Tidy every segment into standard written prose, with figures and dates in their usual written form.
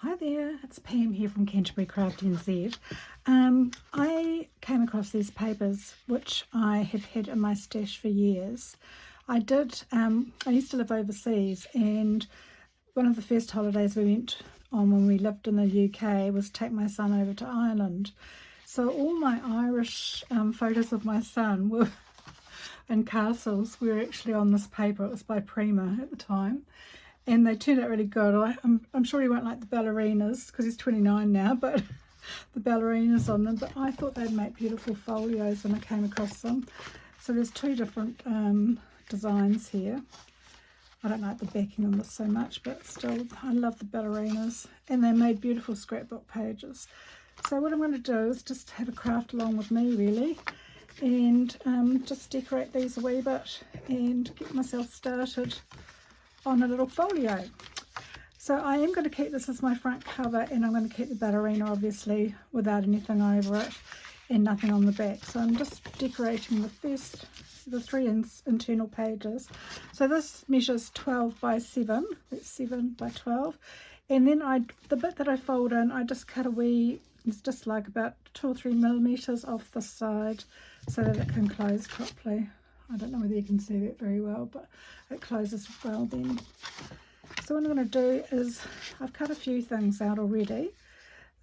Hi there, it's Pam here from Canterbury Craft NZ. I came across these papers which I have had in my stash for years. I used to live overseas, and one of the first holidays we went on when we lived in the UK was to take my son over to Ireland. So all my Irish photos of my son were in castles were actually on this paper. It was by Prima at the time. And they turned out really good. I'm sure he won't like the ballerinas because he's 29 now, but the ballerinas on them. But I thought they'd make beautiful folios when I came across them. So there's two different designs here. I don't like the backing on this so much, but still, I love the ballerinas. And they made beautiful scrapbook pages. So what I'm going to do is just have a craft along with me, really. And just decorate these a wee bit and get myself started on a little folio. So I am going to keep this as my front cover, and I'm going to keep the ballerina obviously without anything over it and nothing on the back. So I'm just decorating the three internal pages. So this measures 12 by 7, that's 7 by 12, and then the bit that I fold in, I just cut it's just like about 2 or 3 millimeters off the side so that it can close properly. I don't know whether you can see that very well, but it closes well then. So what I'm going to do is, I've cut a few things out already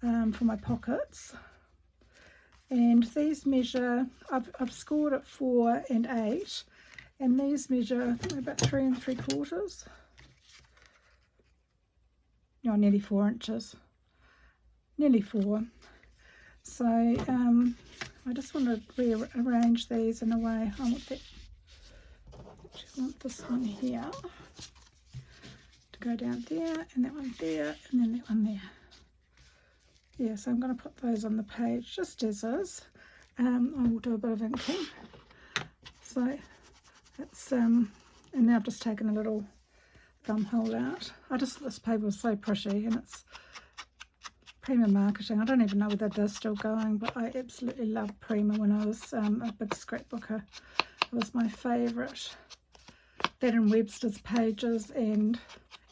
for my pockets, and these measure, I've scored at 4 and 8, and these measure about 3 3/4, no, nearly 4 inches, nearly 4. So I just want to rearrange these in a way. I want this one here to go down there, and that one there, and then that one there. Yeah, so I'm going to put those on the page just as is. I will do a bit of inking. So it's and now I've just taken a little thumb hole out. This paper was so pretty, and it's Prima marketing. I don't even know whether they're still going, but I absolutely loved Prima when I was a big scrapbooker. It was my favourite. That and Webster's pages and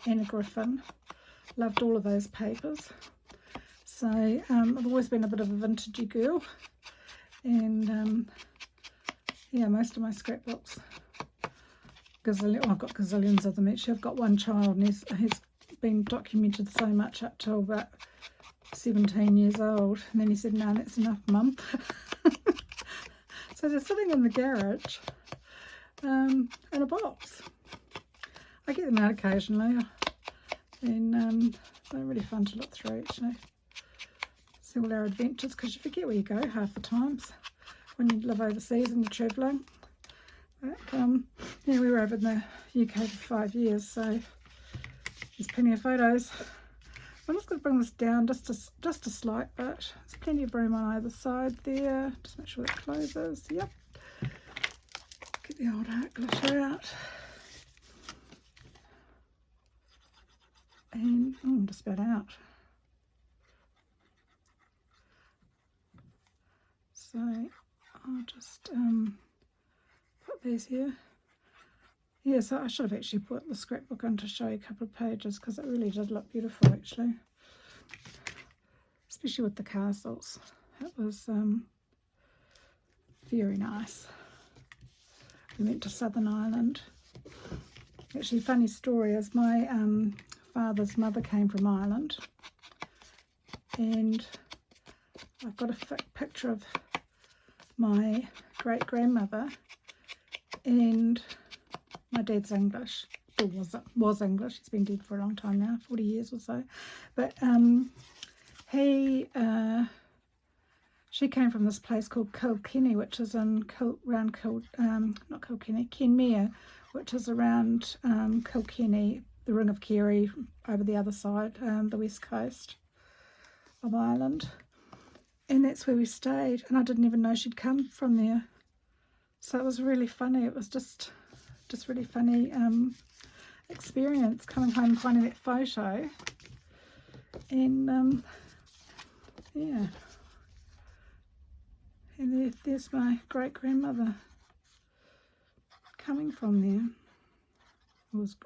Anna Griffin. Loved all of those papers. So I've always been a bit of a vintagey girl, and yeah, most of my scrapbooks, I've got gazillions of them. Actually, I've got one child, and he's been documented so much up till about 17 years old, and then he said, "No, that's enough, Mum." So they're sitting in the garage in a box. I get them out occasionally, and they're really fun to look through, actually. See all our adventures, because you forget where you go half the times when you live overseas and you're travelling. But yeah, we were over in the UK for 5 years, so there's plenty of photos. I'm just going to bring this down just a slight bit. There's plenty of room on either side there. Just make sure that closes. Yep. Get the old art glitter out. And I'm just about out. So I'll just put these here. Yeah, so I should have actually put the scrapbook in to show you a couple of pages, because it really did look beautiful, actually. Especially with the castles. It was very nice. We went to Southern Ireland. Actually, funny story is my father's mother came from Ireland, and I've got a picture of my great-grandmother, and my dad's English, or was English. He's been dead for a long time now, 40 years or so. But she came from this place called Kilkenny, which is Kenmare, which is around Kilkenny, the Ring of Kerry, over the other side, the west coast of Ireland. And that's where we stayed, and I didn't even know she'd come from there. So it was really funny. It was just really funny experience coming home and finding that photo. And yeah, and there's my great-grandmother coming from there.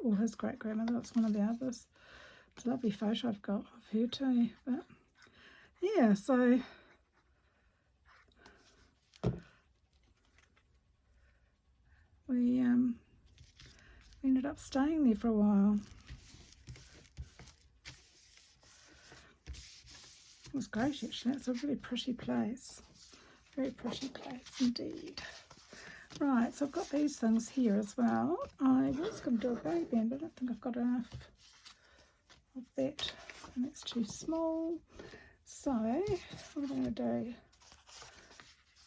Or his great-grandmother, that's one of the others. It's a lovely photo I've got of her too. But yeah, so we ended up staying there for a while. It was great actually. It's a really pretty place. Very pretty place indeed. Right, so I've got these things here as well. I was going to do a bow band, but I don't think I've got enough of that, and it's too small. So what am I going to do?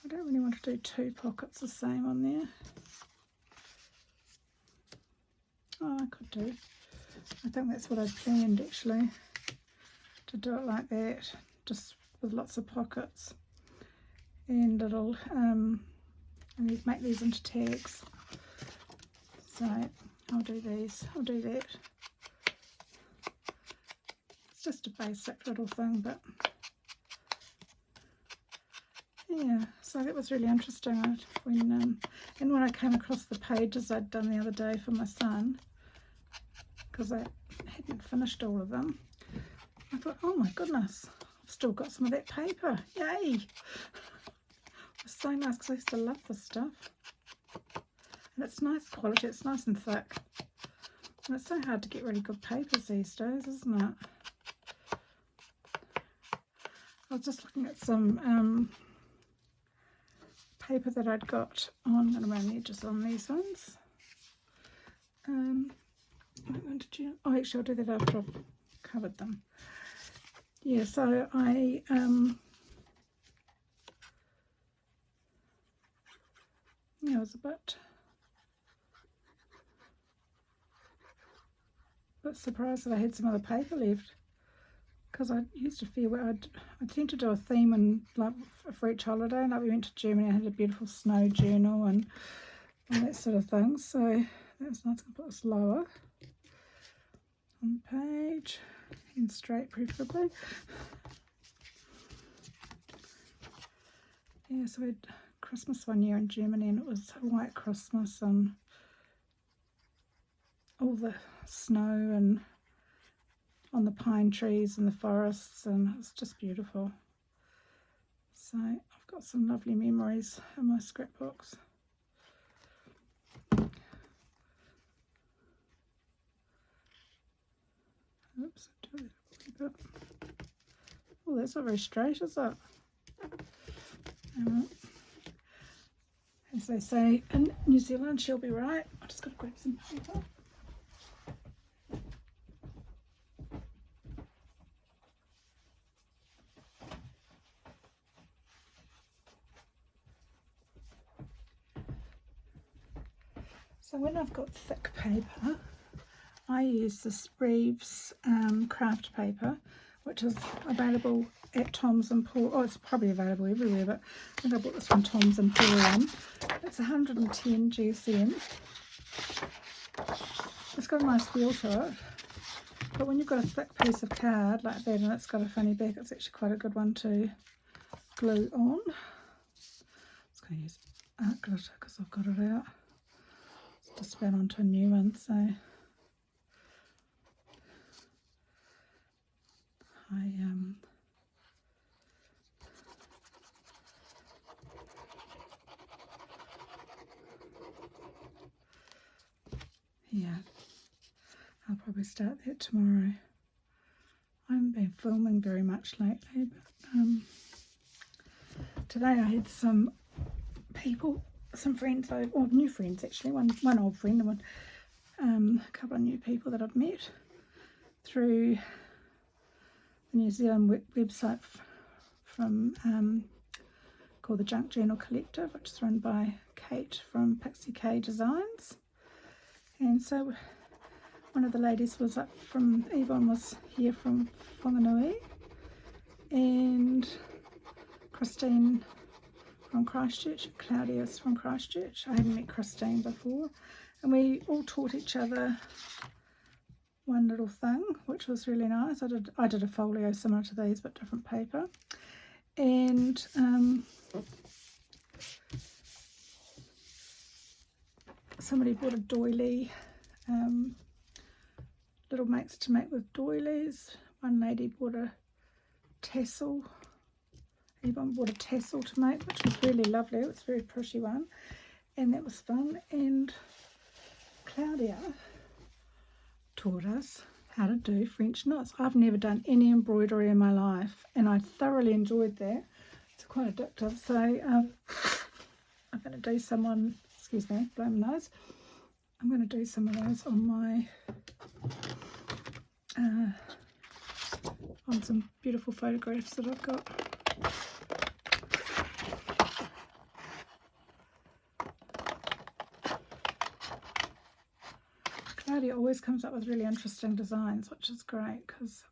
I don't really want to do 2 pockets the same on there. Oh, I could do. I think that's what I planned actually, to do it like that, just with lots of pockets and little, and you make these into tags. So I'll do these, I'll do that. It's just a basic little thing, but yeah, so that was really interesting when I came across the pages I'd done the other day for my son, because I hadn't finished all of them. I thought, oh my goodness, I've still got some of that paper, yay! It's so nice because I used to love this stuff, and it's nice quality, it's nice and thick, and it's so hard to get really good papers these days, isn't it? I was just looking at some paper that I'd got on, and around the edges on these ones. Oh, actually I'll do that after I've covered them. Yeah, so I I was a bit surprised that I had some other paper left, because I used to feel I tend to do a theme and like for each holiday. Like we went to Germany, I had a beautiful snow journal and all that sort of thing. So that was nice. I'll put this lower on the page and straight preferably. Yeah, so we had Christmas one year in Germany, and it was a white Christmas and all the snow and on the pine trees and the forests, and it was just beautiful. So I've got some lovely memories in my scrapbooks. Oops, do that a wee bit. Oh, that's not very straight, is it? As they say in New Zealand, she'll be right. I just got to grab some paper. So when I've got thick paper, I use the Reeves craft paper, which is available at Tom's Emporium. Oh, it's probably available everywhere, but I think I bought this from Tom's Emporium. It's 110 GSM. It's got a nice feel to it, but when you've got a thick piece of card like that and it's got a funny back, it's actually quite a good one to glue on. I'm just going to use art glitter because I've got it out. It's just about onto a new one, so yeah, I'll probably start that tomorrow. I haven't been filming very much lately, but today I had some people, some friends, or new friends actually, one old friend and a couple of new people that I've met through the New Zealand website from called the Junk Journal Collective, which is run by Kate from Pixie K Designs. And so one of the ladies was up from, Yvonne was here from Whanganui, and Christine from Christchurch, Claudia's from Christchurch. I hadn't met Christine before, and we all taught each other one little thing, which was really nice. I did a folio similar to these but different paper, and somebody bought a doily little mates to make with doilies. One lady bought a tassel. Yvonne bought a tassel to make, which was really lovely. It was a very pretty one, and that was fun. And Claudia taught us how to do French knots. I've never done any embroidery in my life, and I thoroughly enjoyed that. It's quite addictive. So I'm going to do some on, excuse me, blow my nose. I'm going to do some of those on my on some beautiful photographs that I've got. Claudia always comes up with really interesting designs, which is great because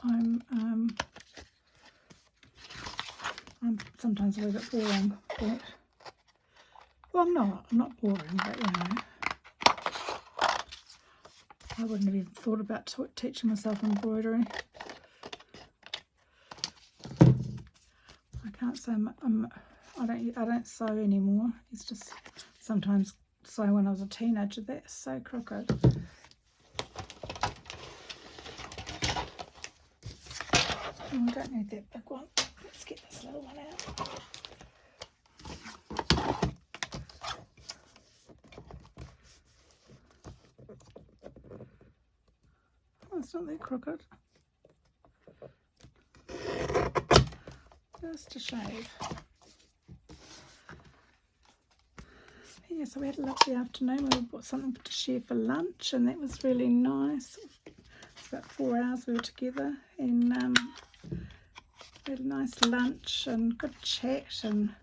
I'm sometimes a little bit boring, but well, I'm not boring, but you know, I wouldn't have even thought about teaching myself embroidery. I can't say I don't sew anymore. It's just sometimes sew when I was a teenager. That's so crooked. Oh, I don't need that big one. Let's get this little one out. Oh, it's not that crooked. Just a shave. Yeah, so we had a lovely afternoon. We bought something to share for lunch, and that was really nice. It's about 4 hours we were together, and we had a nice lunch and good chat and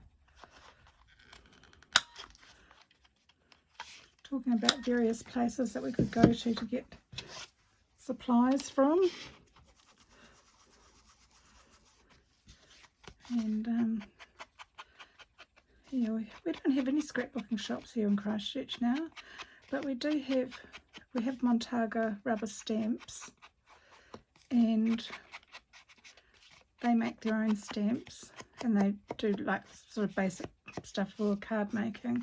talking about various places that we could go to get supplies from. And yeah, we don't have any scrapbooking shops here in Christchurch now, but we have Montaga rubber stamps, and they make their own stamps, and they do like sort of basic stuff for card making,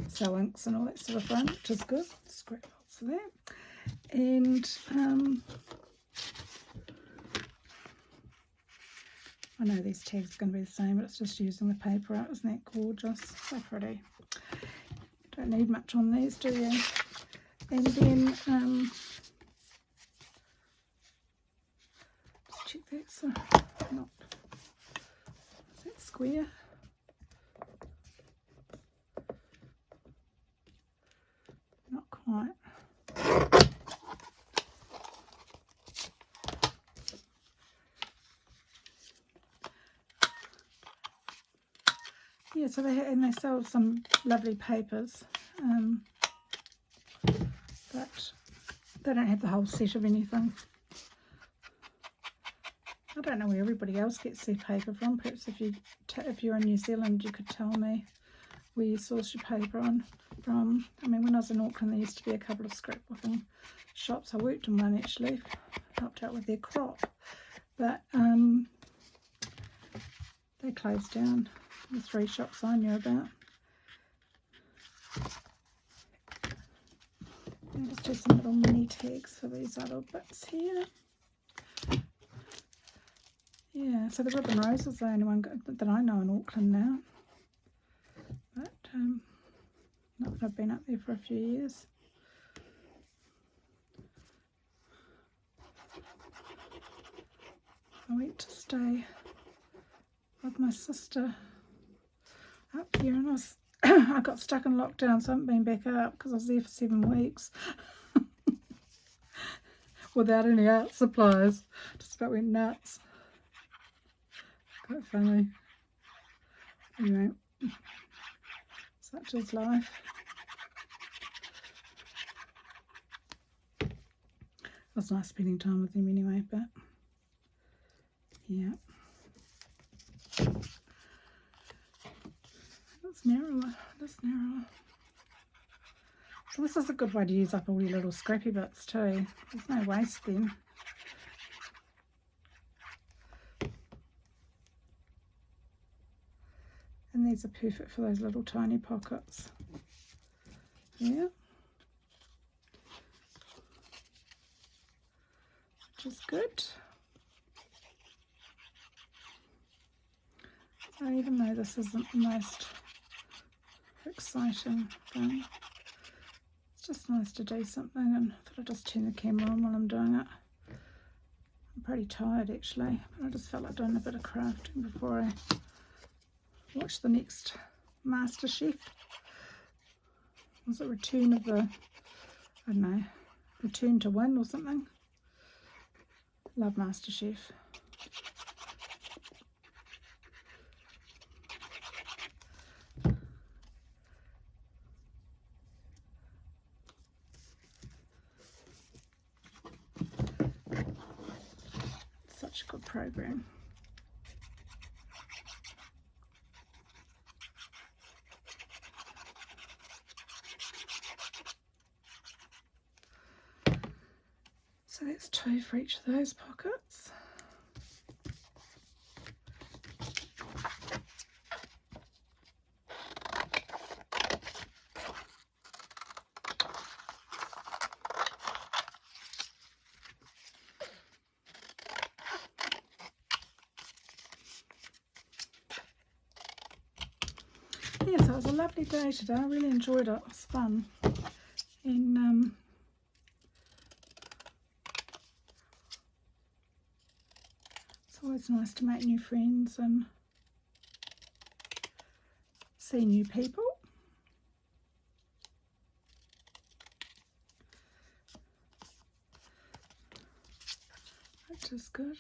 sew inks and all that sort of thing, which is good. Scrapbooks for that. And I know these tags are going to be the same, but it's just using the paper out. Isn't that gorgeous? So pretty. Don't need much on these, do you? And then just check that. So not, is that square? Not quite. Yeah, so they sell some lovely papers, but they don't have the whole set of anything. I don't know where everybody else gets their paper from. Perhaps if you're in New Zealand, you could tell me where you source your paper from. I mean, when I was in Auckland, there used to be a couple of scrapbooking shops. I worked in one actually, helped out with their crop, but they closed down. The 3 shops I knew about. I'll just do some little mini tags for these little bits here. Yeah, so the Ribbon Rose is the only one that I know in Auckland now. But not that I've been up there for a few years. I went to stay with my sister up here, and I got stuck in lockdown, so I haven't been back up because I was there for 7 weeks without any art supplies. Just about went nuts. Quite funny. Anyway, such is life. It was nice spending time with him anyway, but yeah. That's narrower. So this is a good way to use up all your little scrappy bits too. There's no waste then. And these are perfect for those little tiny pockets. Yeah. which is good. So even though this isn't the most exciting thing, it's just nice to do something, and I thought I'd just turn the camera on while I'm doing it. I'm pretty tired actually, but I just felt like doing a bit of crafting before I watch the next MasterChef. Was it Return of the, I don't know, Return to Win or something? Love MasterChef. Such a good program. So that's 2 for each of those pockets. Yeah, so it was a lovely day today. I really enjoyed it. It was fun. And it's always nice to make new friends and see new people. Which is good.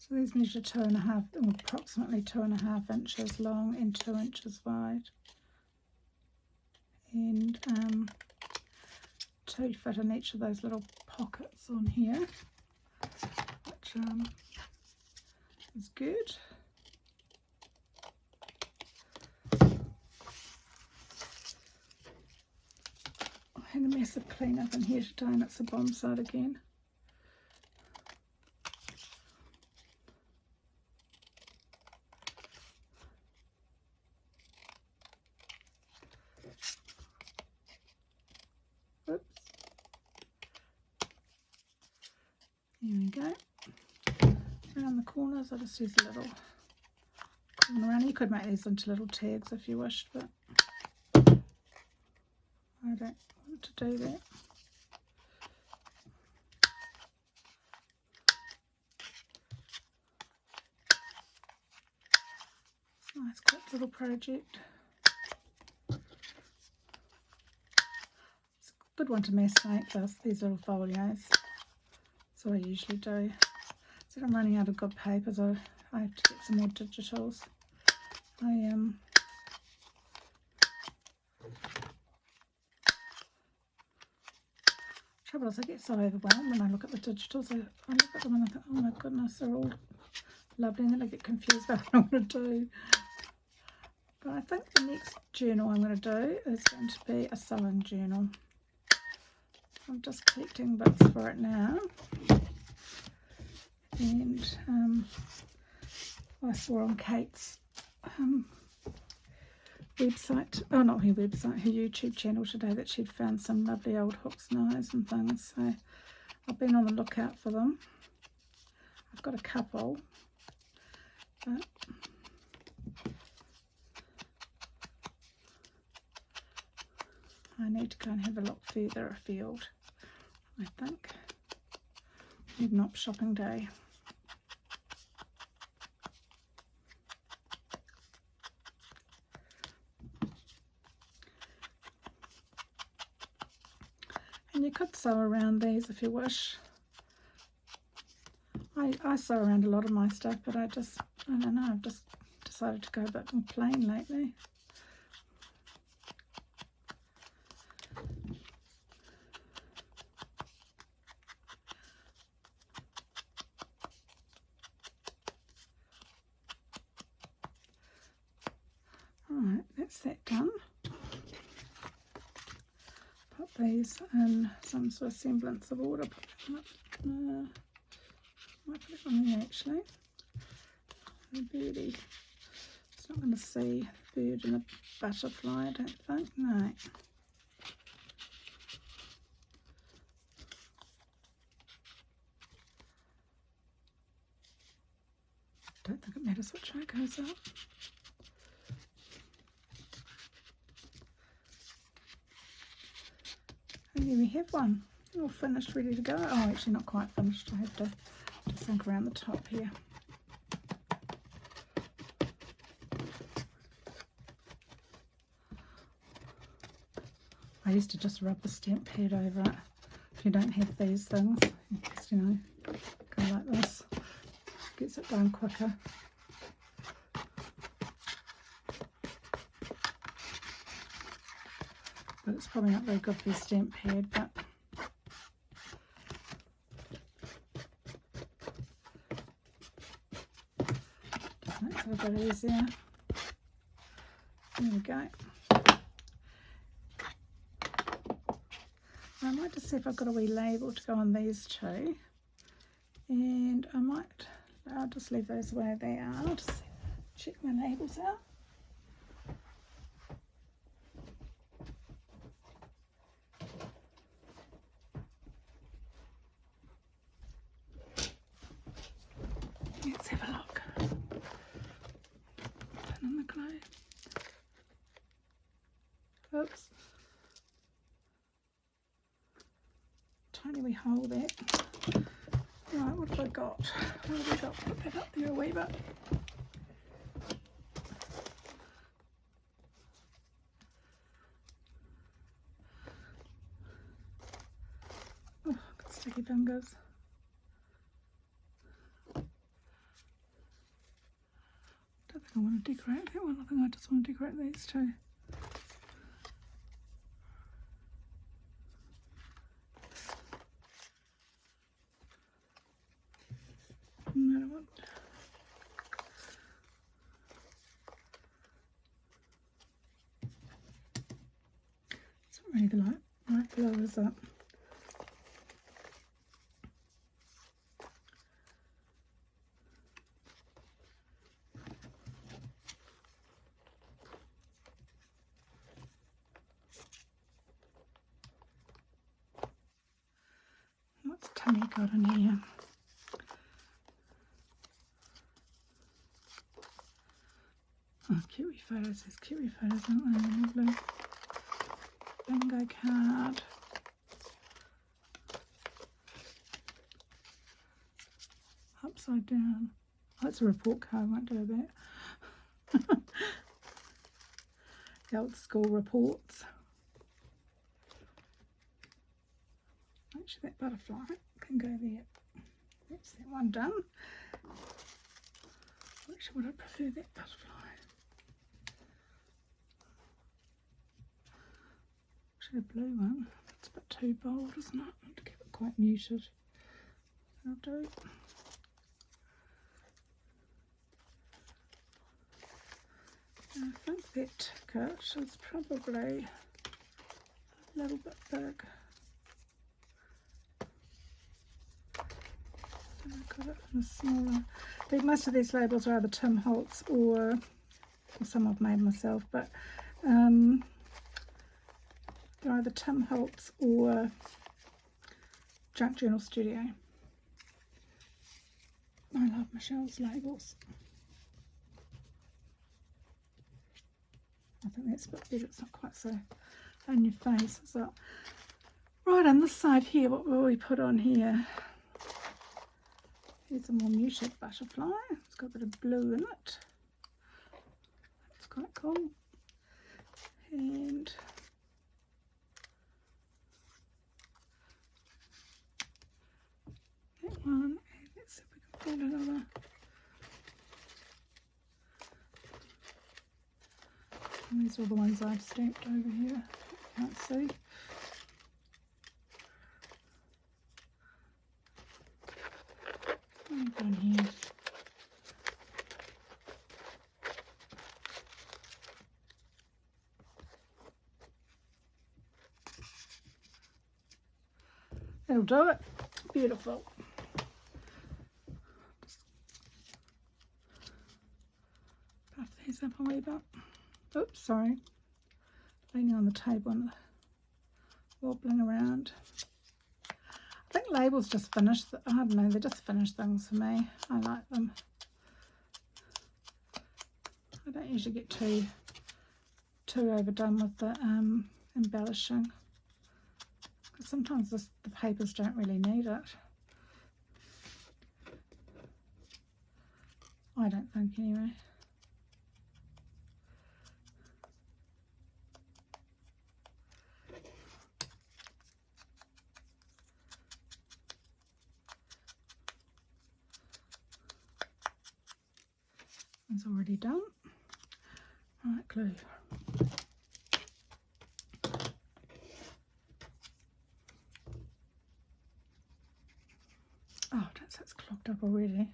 So these measure 2.5, or approximately 2.5 inches long and 2 inches wide, and 2 fit in each of those little pockets on here, which is good. I had a massive clean up in here today, and it's the bottom side again. Oops. There we go. Around the corners, I just use a little corner around. You could make these into little tags if you wished, but I don't want to do that. It's a nice quick little project. It's a good one to mass make this, these little folios. That's what I usually do. So I'm running out of good papers, I have to get some more digitals. Trouble is I get so overwhelmed when I look at the digitals. I look at them and I think, oh my goodness, they're all lovely, and then I get confused about what I want to do. But I think the next journal I'm going to do is going to be a sewing journal. I'm just collecting bits for it now. And I saw on Kate's website, oh not her website, her YouTube channel today, that she'd found some lovely old hooks, knives and things, so I've been on the lookout for them. I've got a couple, but I need to go and have a look further afield, I think. Need an op shopping day. And you could sew around these if you wish. I sew around a lot of my stuff, but I don't know, I've just decided to go a bit more plain lately. that's that done. Put these in some sort of semblance of order. Might put it on there actually. The birdie. It's not going to see the bird and the butterfly, I don't think. No. Don't think it matters which way it goes up. And there we have one, all finished, ready to go. Oh, actually not quite finished. I have to sink around the top here. I used to just rub the stamp pad over it. If you don't have these things, you just, you know, go like this. Gets it done quicker. But it's probably not very good for your stamp pad, but just makes it a bit easier. There we go. I might just see if I've got a wee label to go on these two, and I'll just leave those the way they are. I'll just check my labels out. Let's have a look. Pin in the glue. Oops. Tiny wee hole there. Right, what have I got? What have we got? Put that up there a wee bit. Oh, got sticky fingers. Don't think I want to decorate that one. I think I just want to decorate these two. Another one. It's not really the right colour, is it? What's Timmy got in here? Oh, cute photos. There's cute photos, aren't they? Lovely. Bingo card. Upside down. Oh, it's a report card. I won't do that. The old school reports. Actually, that butterfly can go there. That's that one done. Which would I prefer, that butterfly? Actually, a blue one. It's a bit too bold, isn't it? I want to keep it quite muted. I'll do. I think that ticket is probably a little bit big. I've got it in a smaller. I think most of these labels are either Tim Holtz or some I've made myself, but they're either Tim Holtz or Junk Journal Studio. I love Michelle's labels. I think that's a bit better. It's not quite so in your face, is it? Right, on this side here, what will we put on here? Here's a more muted butterfly. It's got a bit of blue in it. That's quite cool. And that one. And let's see if we can find another. And these are the ones I've stamped over here. Can't see. Down here. That'll do it. Beautiful. Just puff these up a wee bit. Oops, sorry. Leaning on the table and wobbling around. I think labels just finish, I don't know, they're just finished things for me. I like them. I don't usually get too overdone with the embellishing. Because sometimes the papers don't really need it. I don't think anyway. It's already done. Right, glue. Oh, that's clogged up already.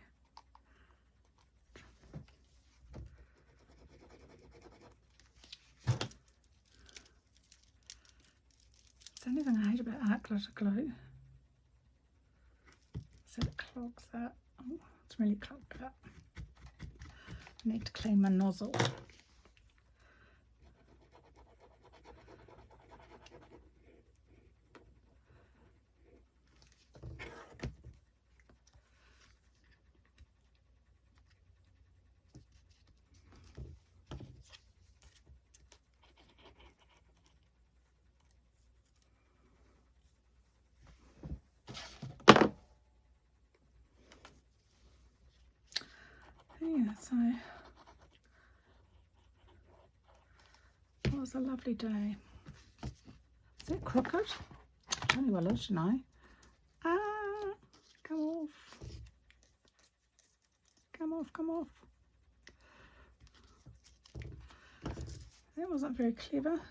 It's the only thing I hate about art glitter glue is that it clogs up. Oh, it's really clogged up. I need to clean my nozzle. Yeah, so it was a lovely day. Is that crooked? Tell you well is, you know. Ah, come off. Come off, come off. That wasn't very clever.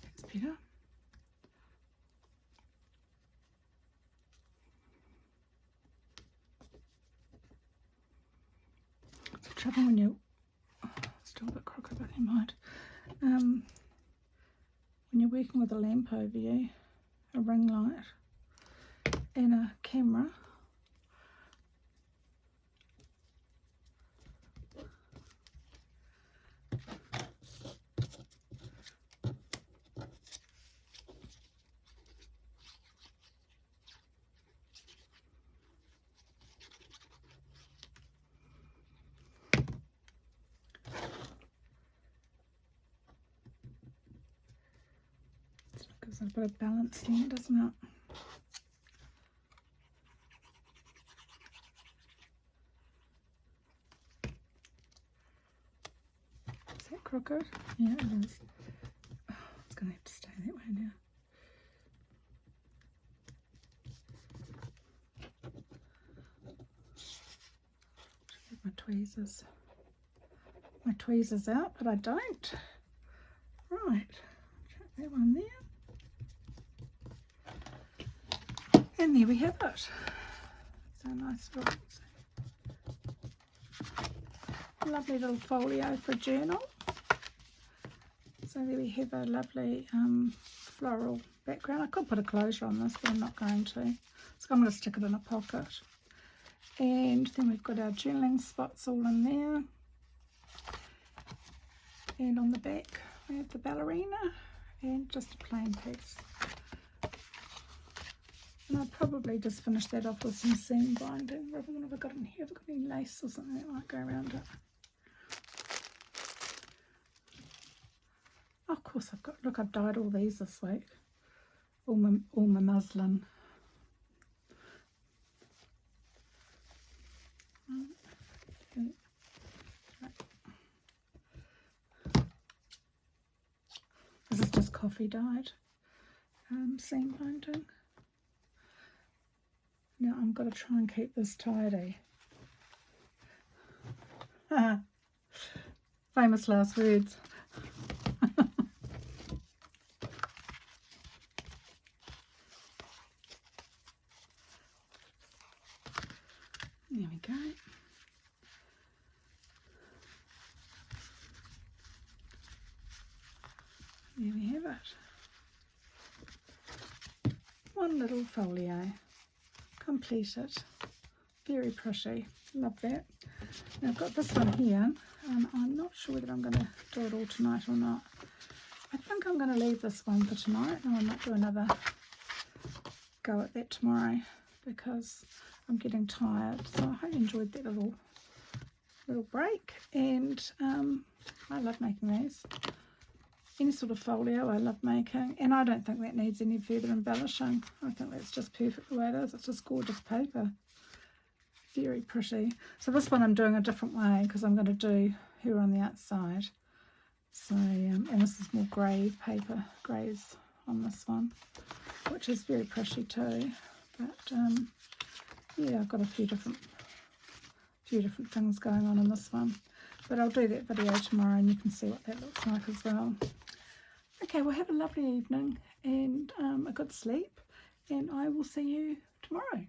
That's better. It's the trouble when you still a bit crooked, but never mind. When you're working with a lamp over you, a ring light, and a camera, gives it a bit of balance then, doesn't it? Is that crooked? Yeah, it is. Oh, it's going to have to stay that way now. Should have my tweezers out, but I don't. Right, chuck that one there. And there we have it. So nice little, lovely little folio for a journal. So there we have a lovely floral background. I could put a closure on this, but I'm not going to. So I'm going to stick it in a pocket. And then we've got our journaling spots all in there. And on the back we have the ballerina and just a plain piece. And I'll probably just finish that off with some seam binding. What have I got in here? Have I got any lace or something that might go around it? Oh, of course I've got, look, I've dyed all these this week. All my muslin. This is just coffee dyed seam binding. Now I'm going to try and keep this tidy. Famous last words. There we go. it. One little folio completed. Very pretty. Love that. Now I've got this one here, and I'm not sure whether I'm going to do it all tonight or not. I think I'm going to leave this one for tonight, and I might do another go at that tomorrow because I'm getting tired. So I hope you enjoyed that little break, and I love making these. Any sort of folio I love making, and I don't think that needs any further embellishing. I think that's just perfect the way it is. It's just gorgeous paper. Very pretty. So this one I'm doing a different way because I'm going to do her on the outside. So, and this is more grey paper, greys on this one, which is very pretty too. But yeah, I've got a few different things going on in this one. But I'll do that video tomorrow and you can see what that looks like as well. Okay, well have a lovely evening and a good sleep, and I will see you tomorrow.